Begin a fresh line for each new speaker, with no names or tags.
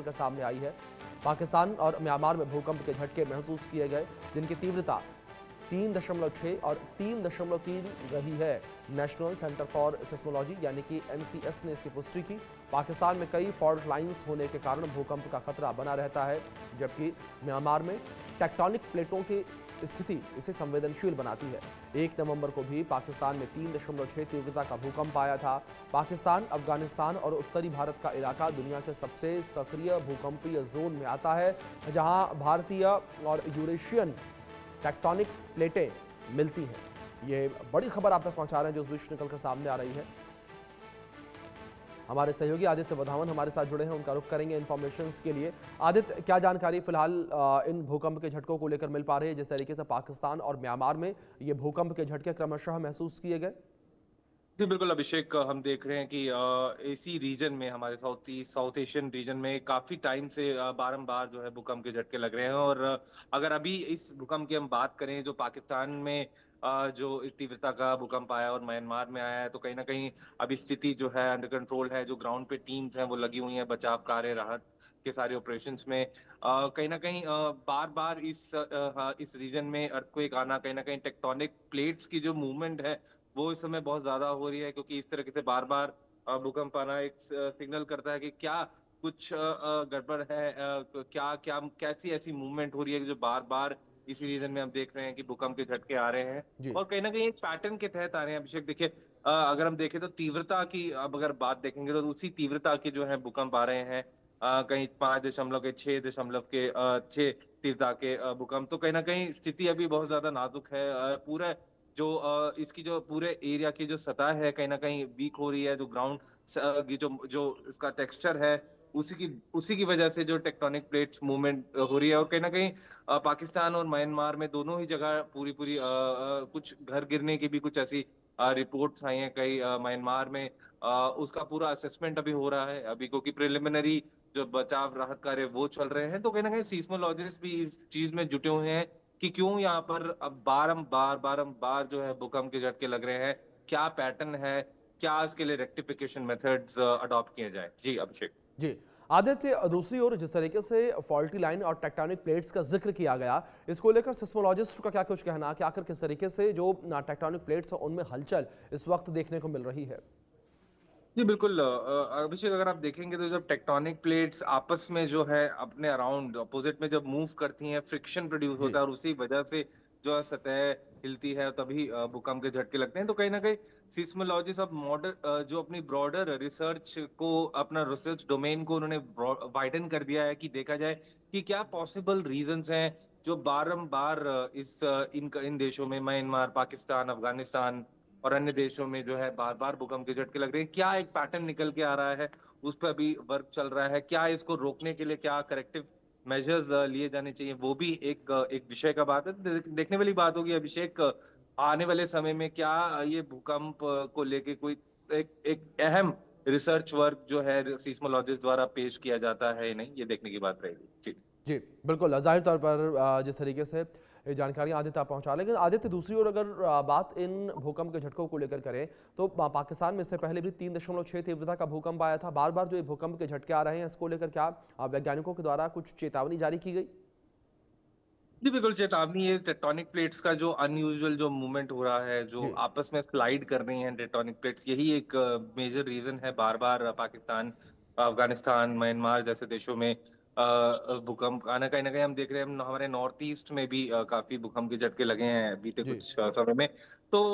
का सामने आई है। पाकिस्तान और म्यांमार में भूकंप के झटके महसूस किए गए, जिनकी तीव्रता 3.6 और 3.3 रही है। नेशनल सेंटर फॉर सिस्मोलॉजी यानी कि एनसीएस ने इसकी पुष्टि की। पाकिस्तान में कई फॉल्ट लाइंस होने के कारण भूकंप का खतरा बना रहता है, जबकि म्यांमार में टेक्टोनिक प्लेटों की स्थिति इसे संवेदनशील बनाती है। 1 नवंबर को भी पाकिस्तान में 3.6 तीव्रता का भूकंप आया था। पाकिस्तान, अफगानिस्तान और उत्तरी भारत का इलाका दुनिया के सबसे सक्रिय भूकंपीय जोन में आता है, जहां भारतीय और यूरेशियन टेक्टोनिक प्लेटें मिलती हैं। ये बड़ी खबर आप तक पहुंचा रहे हैं जो उस बीच निकलकर सामने आ रही है। हमारे सहयोगी आदित्य वधावन हमारे साथ जुड़े हैं, उनका रुख करेंगे इन्फॉर्मेशन के लिए। आदित्य, क्या जानकारी फिलहाल इन भूकंप के झटकों को लेकर मिल पा रही है, जिस तरीके से पाकिस्तान और म्यांमार में ये भूकंप के झटके क्रमशः महसूस किए गए?
जी बिल्कुल अभिषेक, हम देख रहे हैं कि इसी रीजन में, हमारे साउथ एशियन रीजन में काफी टाइम से बारंबार जो है भूकंप के झटके लग रहे हैं। और अगर अभी इस भूकंप की हम बात करें जो पाकिस्तान में जो इस तीव्रता का भूकंप आया और म्यांमार में आया है, तो कहीं ना कहीं अभी स्थिति जो है अंडर कंट्रोल है। जो ग्राउंड पे टीम्स हैं वो लगी हुई हैं बचाव कार्य, राहत के सारे ऑपरेशंस में। कहीं ना कहीं बार बार इस रीजन में अर्थक्वेक आना, कहीं ना कहीं टेक्टोनिक प्लेट्स की जो मूवमेंट है वो इस समय बहुत ज्यादा हो रही है, क्योंकि इस तरीके से बार बार भूकंप आना एक सिग्नल करता है कि क्या कुछ गड़बड़ है। क्या क्या कैसी ऐसी मूवमेंट हो रही है जो बार बार इसी रीजन में हम देख रहे हैं कि भूकंप के झटके आ रहे हैं।
जी।
और कहीं ना कहीं एक पैटर्न के तहत आ रहे हैं अभिषेक। देखिए, अगर हम देखें तो तीव्रता की, अब अगर बात देखेंगे तो उसी तीव्रता के जो है भूकंप आ रहे हैं। कहीं 5 दशमलव के, 6 दशमलव के, 6 तीव्रता के भूकंप। तो कहीं ना कहीं स्थिति अभी बहुत ज्यादा नाजुक है। पूरा जो इसकी जो पूरे एरिया की जो सतह है कहीं न कहीं वीक हो रही है। जो ग्राउंड की जो जो इसका टेक्सचर है, उसी की वजह से जो टेक्टोनिक प्लेट्स मूवमेंट हो रही है। और कहीं न कहीं पाकिस्तान और म्यांमार में दोनों ही जगह पूरी-पूरी कुछ घर गिरने की भी कुछ ऐसी रिपोर्ट्स आई हैं। कई म्यांमार में उसका पूरा असेसमेंट अभी हो रहा है। अभी क्योंकि प्रिलिमिनरी जो बचाव राहत कार्य वो चल रहे हैं, तो कहीं न कहीं सीस्मोलॉजिस्ट भी इस चीज़ में जुटे हुए हैं कि क्यों यहाँ पर अब बारंबार जो है भूकंप के झटके लग रहे हैं। क्या पैटर्न है? क्या इसके लिए रेक्टिफिकेशन मेथड्स अडॉप्ट किए जाएँ? जी, अभिषेक।
जी। आदित्य, दूसरी ओर जिस तरीके से फॉल्टी लाइन और टेक्टोनिक प्लेट्स का जिक्र किया गया, इसको लेकर सिस्मोलॉजिस्ट का क्या कुछ कहना कि आखिर किस तरीके से जो टेक्टोनिक प्लेट्स हैं उनमें हलचल इस वक्त देखने को मिल रही है?
जी, बिल्कुल अभिषेक, अगर आप देखेंगे तो जब टेक्टोनिक प्लेट्स आपस में जो है अपने अराउंड अपोजिट में जब मूव करती हैं, फ्रिक्शन प्रोड्यूस
जी।
होता है और उसी वजह से जो है सतह हिलती है, तभी भूकंप के झटके लगते हैं। तो कहीं न कहीं सिस्मोलॉजिस्ट अब जो अपनी ब्रॉडर रिसर्च को, अपना रिसर्च डोमेन को उन्होंने वाइडन कर दिया है कि देखा जाए कि क्या पॉसिबल रीज़न्स हैं जो बारंबार इन देशों में, म्यांमार, पाकिस्तान, अफ़गानिस्तान और अन्य देशों में जो है बार-बार भूकंप के झटके लग रहे हैं। क्या एक पैटर्न निकल के आ रहा है, उस पे अभी वर्क चल रहा है। क्या इसको रोकने के लिए क्या करेक्टिव मेजर्स लिए जाने चाहिए, वो भी एक विषय का बात है। देखने वाली बात होगी अभिषेक, आने वाले समय में क्या ये भूकंप को लेके कोई एक एक अहम रिसर्च वर्क जो है सिस्मोलॉजिस्ट द्वारा पेश किया जाता है या नहीं, ये देखने की बात रहेगी। जी।
जी, बिल्कुल, ज़ाहिर तौर पर जिस तरीके से ये जानकारी आदित्य आप पहुँचा, लेकिन आदित्य, दूसरी ओर अगर बात इन भूकंप के झटकों को लेकर करें, तो पाकिस्तान में इससे पहले भी 3.6 तीव्रता का भूकंप आया था। बार-बार जो ये भूकंप के झटके आ रहे हैं, इसको लेकर क्या वैज्ञानिकों के द्वारा कुछ चेतावनी जारी की गई?
जी, बिल्कुल चेतावनी है। टेक्टोनिक प्लेट्स का जो अनयूजुअल जो मूवमेंट हो रहा है, जो
जी।
आपस में स्लाइड कर रही हैं टेक्टोनिक प्लेट्स, यही एक मेजर रीज़न है बार-बार पाकिस्तान, अफ़गानिस्तान, म्यांमार जैसे देशों में भूकंप आना। कहीं न कहीं हम देख रहे हैं, हम हमारे नॉर्थ ईस्ट में भी काफ़ी भूकंप के झटके लगे हैं बीते
जी।
कुछ समय में। तो